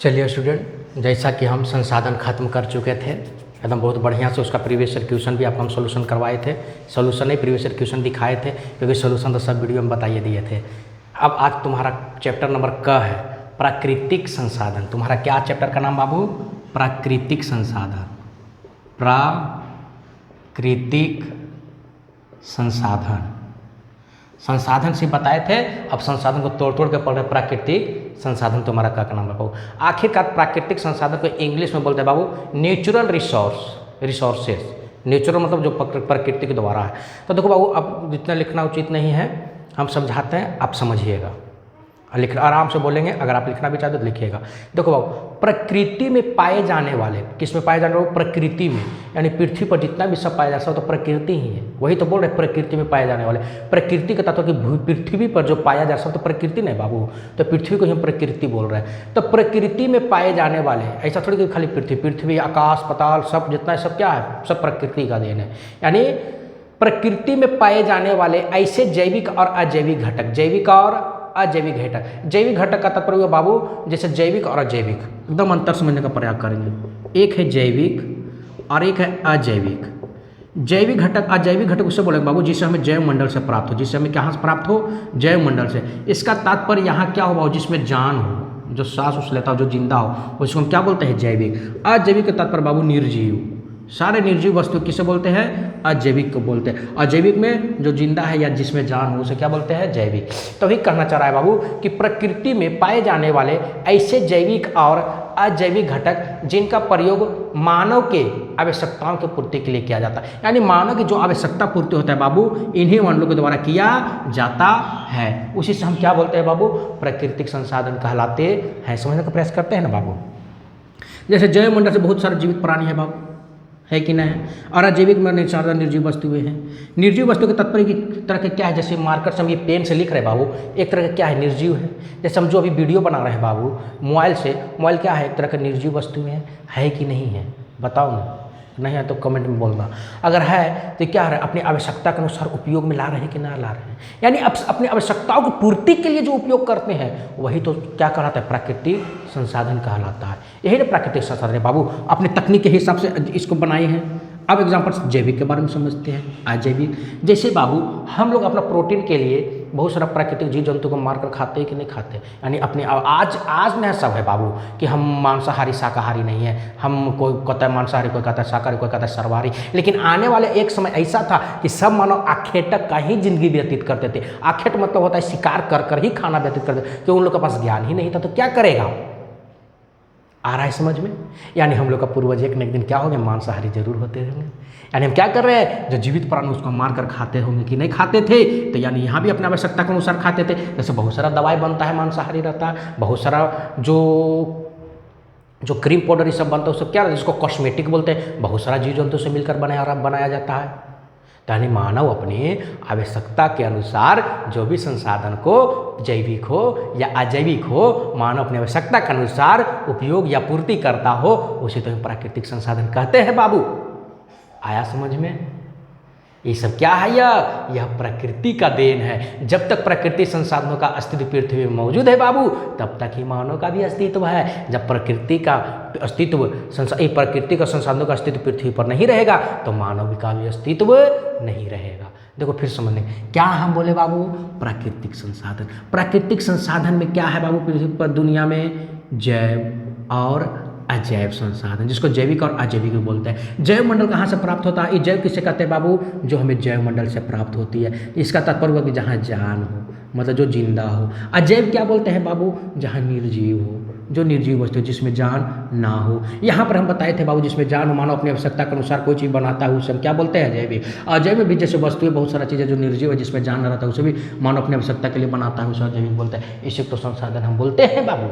चलिए स्टूडेंट, जैसा कि हम संसाधन खत्म कर चुके थे एकदम बहुत बढ़िया से, उसका प्रीवियस ईयर क्वेश्चन भी आपको हम सोल्यूशन करवाए थे। सोल्यूशन नहीं, प्रीवियस ईयर क्वेश्चन दिखाए थे, क्योंकि सोल्यूशन तो सब वीडियो में बताइए दिए थे। अब आज तुम्हारा चैप्टर नंबर क है प्राकृतिक संसाधन। तुम्हारा क्या चैप्टर का नाम बाबू? प्राकृतिक संसाधन। प्राकृतिक संसाधन। संसाधन से बताए थे, अब संसाधन को तोड़ तोड़ के पढ़ रहे। प्राकृतिक संसाधन तुम्हारा का नाम है बाबू। आखिरकार प्राकृतिक संसाधन को इंग्लिश में बोलते हैं बाबू नेचुरल रिसोर्सेस। नेचुरल मतलब जो प्रकृति के द्वारा है। तो देखो बाबू, अब जितना लिखना उचित नहीं है, हम समझाते हैं, आप समझिएगा। लिख आराम से बोलेंगे, अगर आप लिखना भी चाहते तो लिखिएगा। देखो बाबू, प्रकृति में पाए जाने वाले, किस में पाए जाने वाले? प्रकृति में, यानी पृथ्वी पर जितना भी सब पाया जा सकता है तो प्रकृति ही है। वही तो बोल रहे प्रकृति में पाए जाने वाले। प्रकृति का तत्व की पृथ्वी पर जो पाया जा सकता है तो प्रकृति नहीं बाबू, तो पृथ्वी को हम प्रकृति बोल रहे हैं। तो प्रकृति में पाए जाने वाले, ऐसा थोड़ी कि खाली पृथ्वी, आकाश पाताल सब जितना है सब क्या है? सब प्रकृति का देन है। यानी प्रकृति में पाए जाने वाले ऐसे जैविक और अजैविक घटक, जैविक और अजैविक घटक। जैविक घटक का तात्पर्य बाबू जैसे जैविक और अजैविक, एकदम अंतर समझने का प्रयास करेंगे। एक है जैविक और एक है अजैविक। जैविक घटक अजैविक घटक उससे बोलेंगे बाबू जिससे हमें जैव मंडल से प्राप्त हो, जिससे हमें कहाँ से प्राप्त हो? जैव मंडल से। इसका तात्पर्य यहाँ क्या हो बाबू? जिसमें जान हो, जो सांस उस लेता हो, जो जिंदा हो, उसको हम क्या बोलते हैं? जैविक। अजैविक का तात्पर्य बाबू निर्जीव। सारे निर्जीव वस्तु किसे बोलते हैं? अजैविक को बोलते हैं। अजैविक में जो जिंदा है या जिसमें जान हो उसे क्या बोलते हैं? जैविक। तो ही कहना चाह रहा है बाबू कि प्रकृति में पाए जाने वाले ऐसे जैविक और अजैविक घटक जिनका प्रयोग मानव के आवश्यकताओं की पूर्ति के लिए किया जाता है। यानी मानव की जो आवश्यकता पूर्ति होता है बाबू, इन्हीं मंडलों के द्वारा किया जाता है। उसी से हम क्या बोलते हैं बाबू? प्राकृतिक संसाधन कहलाते हैं। समझने का प्रयास करते हैं ना बाबू। जैसे जैव मंडल से बहुत सारे जीवित प्राणी है बाबू, है कि नहीं? और अजैविक में सारा निर्जीव वस्तुएं हैं। निर्जीव वस्तु के तात्पर्य की तरह के क्या है? जैसे मार्कर से हम ये पेन से लिख रहे हैं बाबू, एक तरह का क्या है? निर्जीव है। जैसे हम जो अभी वीडियो बना रहे हैं बाबू मोबाइल से, मोबाइल क्या है? एक तरह का निर्जीव वस्तुएं है कि नहीं है? बताओ ना, नहीं है तो कमेंट में बोलना। अगर है तो क्या है? अपनी आवश्यकता के अनुसार उपयोग में ला रहे हैं कि ना ला रहे हैं? यानी अपनी आवश्यकताओं की पूर्ति के लिए जो उपयोग करते हैं वही तो क्या कहलाता है? प्राकृतिक संसाधन कहलाता है। यही ना प्राकृतिक संसाधन है बाबू। अपने तकनीक के हिसाब से इसको बनाए हैं। अब एग्जाम्पल जैविक के बारे में समझते हैं, अजैविक। जैसे बाबू हम लोग अपना प्रोटीन के लिए बहुत सारा प्राकृतिक जीव जंतु को मारकर खाते हैं कि नहीं खाते? यानी अपने आज में सब है बाबू कि हम मांसाहारी शाकाहारी नहीं है। हम कोई कहता है मांसाहारी, कोई कहता है शाकाहारी, कोई कहता है सर्वाहारी। लेकिन आने वाले एक समय ऐसा था कि सब मानव आखेटक का ही जिंदगी व्यतीत करते थे। आखेट मतलब होता है शिकार कर कर ही खाना व्यतीत करते, क्योंकि उन लोग के पास ज्ञान ही नहीं था। तो क्या करेगा? आ रहा है समझ में? यानी हम लोग का पूर्वज एक न एक दिन क्या होंगे? मांसाहारी जरूर होते होंगे। यानी हम क्या कर रहे हैं? जो जीवित प्राणी उसको मार कर खाते होंगे कि नहीं खाते थे? तो यानी यहाँ भी अपने आवश्यकता के अनुसार खाते थे। जैसे बहुत सारा दवाई बनता है मांसाहारी रहता है, बहुत सारा जो क्रीम पाउडर ये सब बनता है, उसको क्या जिसको कॉस्मेटिक बोलते हैं, बहुत सारा जीव जंतु से मिलकर बनाया जाता है। यानी मानव अपनी आवश्यकता के अनुसार जो भी संसाधन को जैविक हो या अजैविक हो, मानव अपनी आवश्यकता के अनुसार उपयोग या पूर्ति करता हो, उसे तो हम प्राकृतिक संसाधन कहते हैं बाबू। आया समझ में? ये सब क्या है? यह प्रकृति का देन है। जब तक प्रकृति संसाधनों का अस्तित्व पृथ्वी में मौजूद है बाबू, तब तक ही मानव का भी अस्तित्व है। जब प्रकृति का अस्तित्व प्रकृति का संसाधनों का अस्तित्व पृथ्वी पर नहीं रहेगा तो मानव का भी अस्तित्व नहीं रहेगा। देखो फिर समझने, क्या हम बोले बाबू? प्राकृतिक संसाधन। प्राकृतिक संसाधन में क्या है बाबू? पृथ्वी पर दुनिया में जैव और अजैव संसाधन, जिसको जैविक और अजैविक बोलते हैं। जैव मंडल कहाँ से प्राप्त होता है? ये जैव किसे कहते हैं बाबू? जो हमें जैव मंडल से प्राप्त होती है। इसका तात्पर्य हुआ कि जहाँ जान हो, मतलब जो जिंदा हो। अजैव क्या बोलते हैं बाबू? जहाँ निर्जीव हो, जो निर्जीव वस्तु जिसमें जान ना हो। यहाँ पर हम बताए थे बाबू जिसमें जान हो, मानो अपनी आवश्यकता के अनुसार कोई चीज़ बनाता है, उसे हम क्या बोलते हैं? अजैविक। अजैव में भी जैसे वस्तुएं बहुत सारा चीज़ें जो निर्जीव है जिसमें जान न रहता है, उसे भी मानो अपनी आवश्यकता के लिए बनाता है, उसे अजैविक बोलते हैं। इसे तो संसाधन हम बोलते हैं बाबू।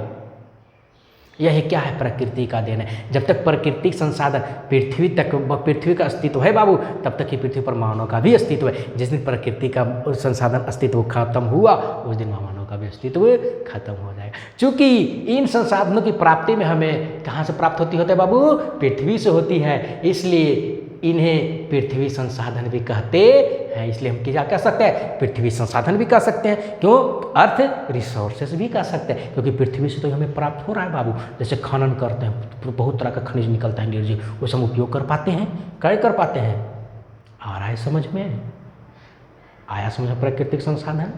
यह क्या है? प्रकृति का देन है। जब तक प्राकृतिक संसाधन पृथ्वी का अस्तित्व है बाबू, तब तक ही पृथ्वी पर मानव का भी अस्तित्व है। जिस दिन प्रकृति का संसाधन अस्तित्व खत्म हुआ, उस दिन मानव का भी अस्तित्व खत्म हो जाएगा। क्योंकि इन संसाधनों की प्राप्ति में हमें कहाँ से प्राप्त होती है बाबू? पृथ्वी से होती है। इसलिए इन्हें पृथ्वी संसाधन भी कहते हैं। इसलिए हम क्या कह सकते हैं, पृथ्वी संसाधन भी कह सकते हैं। क्यों, अर्थ रिसोर्सेस भी कह सकते हैं, क्योंकि पृथ्वी से तो हमें प्राप्त हो रहा है बाबू। जैसे खनन करते हैं, बहुत तरह का खनिज निकलता है, निर्जीव, उसे हम उपयोग कर पाते हैं, क्या कर पाते हैं। आ रहा है समझ में, आया समझ में प्राकृतिक संसाधन,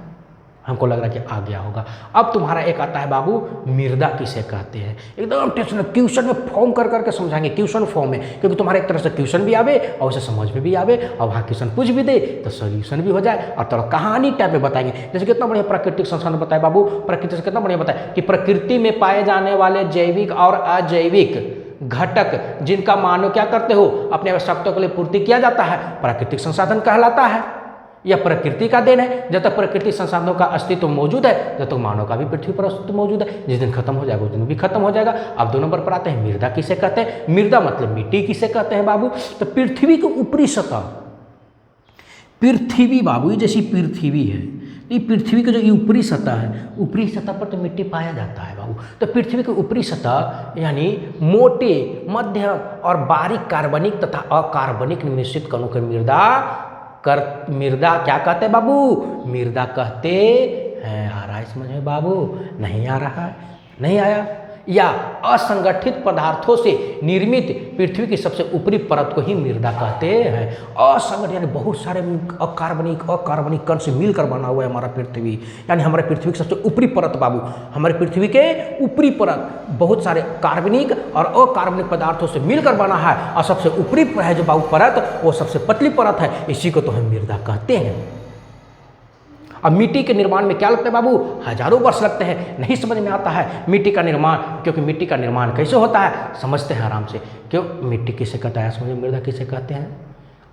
हमको लग रहा है कि आ गया होगा। अब तुम्हारा एक आता है बाबू, मृदा किसे कहते हैं। एकदम टेंशन, क्वेश्चन में फॉर्म कर करके समझाएंगे, क्वेश्चन फॉर्म में, क्योंकि तुम्हारे एक तरह से क्वेश्चन भी आवे और उसे समझ में भी आवे, और वहाँ क्वेश्चन पूछ भी दे तो सोल्यूशन भी हो जाए, और थोड़ा कहानी टाइप में बताएंगे। जैसे कितना बढ़िया प्राकृतिक संसाधन बताए बाबू, प्रकृति से कितना बढ़िया बताए कि प्रकृति में पाए जाने वाले जैविक और अजैविक घटक जिनका मानव क्या करते हो, अपने आवश्यकताओं के लिए पूर्ति किया जाता है, प्राकृतिक संसाधन कहलाता है। यह प्रकृति का देन है। जब तक प्रकृति संसाधनों का अस्तित्व मौजूद है, जब तक मानव का भी पृथ्वी पर अस्तित्व मौजूद है। जिस दिन खत्म हो जाएगा उस दिन भी खत्म हो जाएगा। अब 2 नंबर पर आते हैं, मृदा किसे कहते हैं। मृदा मतलब मिट्टी किसे कहते हैं बाबू, तो पृथ्वी की ऊपरी सतह, पृथ्वी बाबू ये जैसी पृथ्वी है, ये पृथ्वी की जो ऊपरी सतह है, ऊपरी सतह पर तो मिट्टी पाया जाता है बाबू। तो पृथ्वी की ऊपरी सतह यानी मोटे, मध्यम और बारीक कार्बनिक तथा अकार्बनिक मिश्रित कणों के मृदा क्या कहते हैं बाबू, मृदा कहते हैं। आ रहा है समझ में बाबू, नहीं आ रहा है, नहीं आया। या असंगठित पदार्थों से निर्मित पृथ्वी की सबसे ऊपरी परत को ही मृदा कहते हैं। असंगठित यानी बहुत सारे अकार्बनिक कण से मिलकर बना हुआ है हमारा पृथ्वी, यानी हमारे पृथ्वी की सबसे ऊपरी परत बाबू, हमारे पृथ्वी के ऊपरी परत बहुत सारे कार्बनिक और अकार्बनिक पदार्थों से मिलकर बना है, और सबसे ऊपरी है जो बाबू परत, वो सबसे पतली परत है, इसी को तो हम मृदा कहते हैं। अब मिट्टी के निर्माण में क्या लगता है बाबू, हजारों वर्ष लगते हैं। नहीं समझ में आता है मिट्टी का निर्माण, क्योंकि मिट्टी का निर्माण कैसे होता है समझते हैं आराम से। क्यों, मिट्टी किसे कहता है समझे, मृदा किसे कहते हैं।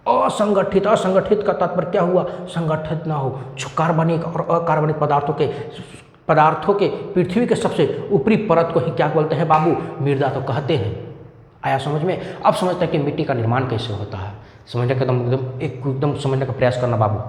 असंगठित, असंगठित का तात्पर्य क्या हुआ, संगठित ना हो, कार्बनिक और अकार्बनिक पदार्थों के पृथ्वी के सबसे ऊपरी परत को ही क्या बोलते हैं बाबू, मृदा तो कहते हैं। आया समझ में। अब समझते हैं कि मिट्टी का निर्माण कैसे होता है, समझने का एकदम समझने का प्रयास करना बाबू।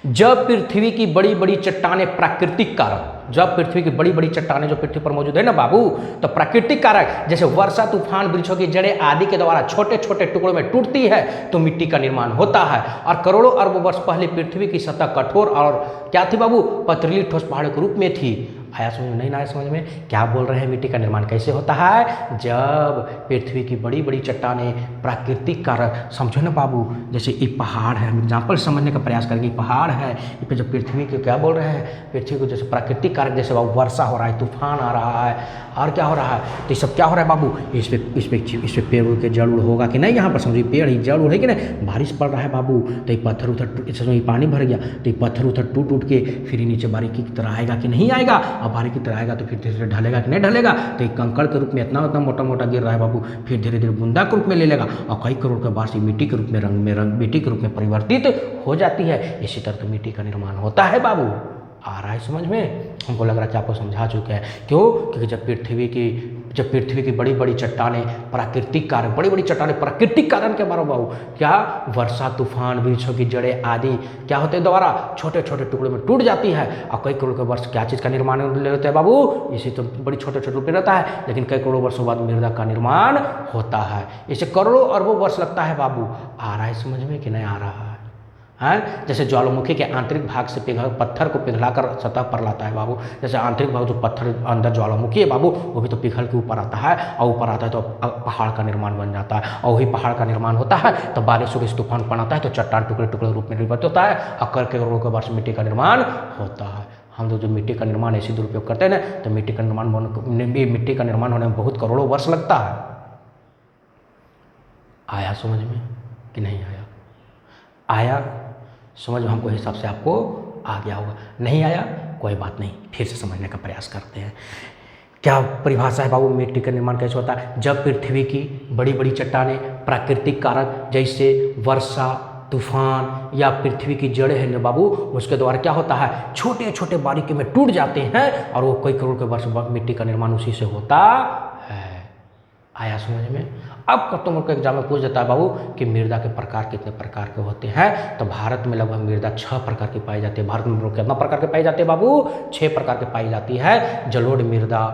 जब पृथ्वी की बड़ी बड़ी चट्टानें प्राकृतिक कारक, जब पृथ्वी की बड़ी बड़ी चट्टानें जो पृथ्वी पर मौजूद है ना बाबू, तो प्राकृतिक कारक जैसे वर्षा, तूफान, वृक्षों की जड़ें आदि के द्वारा छोटे छोटे टुकड़ों में टूटती है तो मिट्टी का निर्माण होता है। और करोड़ों अरबों वर्ष पहले पृथ्वी की सतह कठोर और क्या थी बाबू, पथरीली ठोस पहाड़ों के रूप में थी। आया समझ में, नहीं आया समझ में, क्या बोल रहे हैं, मिट्टी का निर्माण कैसे होता है, जब पृथ्वी की बड़ी बड़ी चट्टानें प्राकृतिक कारक, समझो ना बाबू, जैसे ये पहाड़ है, हम एग्जाम्पल समझने का प्रयास करेंगे। पहाड़ है, इस पर जब पृथ्वी के क्या बोल रहे हैं, पृथ्वी को जैसे प्राकृतिक कारक, जैसे बाबू वर्षा हो रहा है, तूफान आ रहा है, और क्या हो रहा है, तो ये सब क्या हो रहा है बाबू, इस पे पेड़ उड़ के जड़ उड़ होगा कि नहीं, यहाँ पर समझिए पेड़ ही जड़ उड़ है कि नहीं, बारिश पड़ रहा है बाबू, तो ये पत्थर उथर, इसमें पानी भर गया तो ये पत्थर उथर टूट उठ के फिर नीचे बारीकी की तरह आएगा कि नहीं आएगा, और बारीकी की तरह आएगा तो फिर धीरे धीरे ढलेगा कि नहीं ढलेगा, तो एक कंकड़ के रूप में इतना मोटा मोटा गिर रहा है बाबू, फिर धीरे धीरे बूंदा के रूप में ले लेगा, और कई करोड़ के बाद मिट्टी के रूप में मिट्टी के रूप में परिवर्तित हो जाती है। इसी तरह तो मिट्टी का निर्माण होता है बाबू। आ रहा है समझ में, हमको लग रहा है कि आपको समझा चुके हैं। क्यों, क्योंकि जब पृथ्वी की बड़ी बड़ी चट्टानें प्राकृतिक कारण, बड़ी बड़ी चट्टानें प्राकृतिक कारण के बारे में बाबू, क्या वर्षा, तूफान, वृक्षों की जड़ें आदि क्या होते हैं द्वारा छोटे छोटे टुकड़ों में टूट जाती है, और कई करोड़ के वर्ष क्या चीज़ का निर्माण लेते हैं बाबू, इसी तो बड़ी छोटे छोटे रूप में रहता है, लेकिन कई करोड़ों वर्षों बाद मृदा का निर्माण होता है। इसे करोड़ों अरबों वर्ष लगता है बाबू। आ रहा है समझ में कि नहीं आ रहा है। हाँ, जैसे ज्वालामुखी के आंतरिक भाग से पत्थर को पिघलाकर सतह पर लाता है बाबू, जैसे आंतरिक भाग जो पत्थर अंदर ज्वालामुखी है बाबू, वो भी तो पिघल के ऊपर आता है, और ऊपर आता है तो पहाड़ का निर्माण बन जाता है, और वही पहाड़ का निर्माण होता है तो बारिश उरिश तूफान पड़ता है तो चट्टान टुकड़े टुकड़े रूप में परिवर्तित होता है, और कर के करोड़ों के वर्ष मिट्टी का निर्माण होता है। हम लोग जो मिट्टी का निर्माण ऐसे दुरुपयोग करते हैं ना, तो मिट्टी का निर्माण होने में बहुत करोड़ों वर्ष लगता है। आया समझ में कि नहीं आया? आया समझ में, हमको हिसाब से आपको आ गया होगा। नहीं आया कोई बात नहीं, फिर से समझने का प्रयास करते हैं। क्या परिभाषा है बाबू, मिट्टी का निर्माण कैसे होता है? जब पृथ्वी की बड़ी बड़ी चट्टानें प्राकृतिक कारक जैसे वर्षा, तूफान या पृथ्वी की जड़ें हैं ना बाबू, उसके द्वारा क्या होता है, छोटे छोटे बारीकी में टूट जाते हैं, और वो कई करोड़ के वर्ष बाद मिट्टी का निर्माण उसी से होता है। आया समझ में? अब तुम को एग्जाम में पूछ देता है बाबू कि मृदा के प्रकार कितने प्रकार के होते हैं, तो भारत में लगभग मृदा 6 प्रकार की पाई जाती है। भारत में कितना प्रकार के पाई जाते हैं बाबू? 6 प्रकार के पाई जाती है। जलोढ़ मृदा,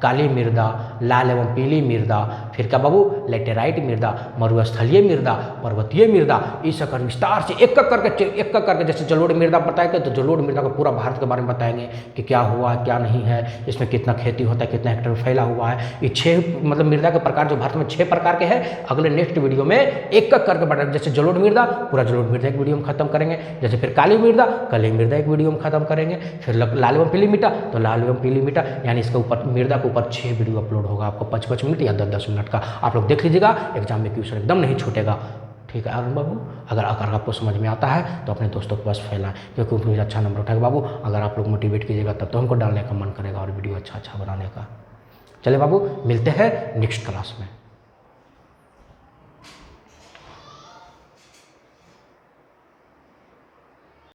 काली मृदा, लाल एवं पीली मृदा, फिर क्या बाबू लेटेराइट मृदा, मरुस्थलीय मृदा, पर्वतीय मृदा, इस कर विस्तार से एक एक करके जैसे जलोढ़ मृदा बताएंगे तो जलोढ़ मृदा को पूरा भारत के बारे में बताएंगे कि क्या हुआ है क्या नहीं है, इसमें कितना खेती होता है, कितना हेक्टेयर में फैला हुआ है। ये 6 मतलब मृदा के प्रकार जो भारत में 6 प्रकार के हैं, अगले नेक्स्ट वीडियो में एक करके बताएंगे। जैसे जलोढ़ मृदा, पूरा जलोढ़ मृदा एक वीडियो में खत्म करेंगे। जैसे फिर काली मृदा एक वीडियो में खत्म करेंगे। फिर लाल एवं पीली मृदा, तो लाल एवं पीली मृदा, यानी इसके ऊपर मृदा के ऊपर 6 वीडियो अपलोड होगा आपको 5-5 मिनट या 10-10 मिनट का। आप लोग देख लीजिएगा, एग्जाम में क्वेश्चन एकदम नहीं छूटेगा। ठीक है अरुण बाबू, अगर आपको समझ में आता है तो अपने दोस्तों के पास फैलाएं, क्योंकि मुझे अच्छा नंबर उठाएगा बाबू। अगर आप लोग मोटिवेट कीजिएगा तब तो हमको डालने का मन करेगा और वीडियो अच्छा बनाने का। चलिए बाबू, मिलते हैं नेक्स्ट क्लास में।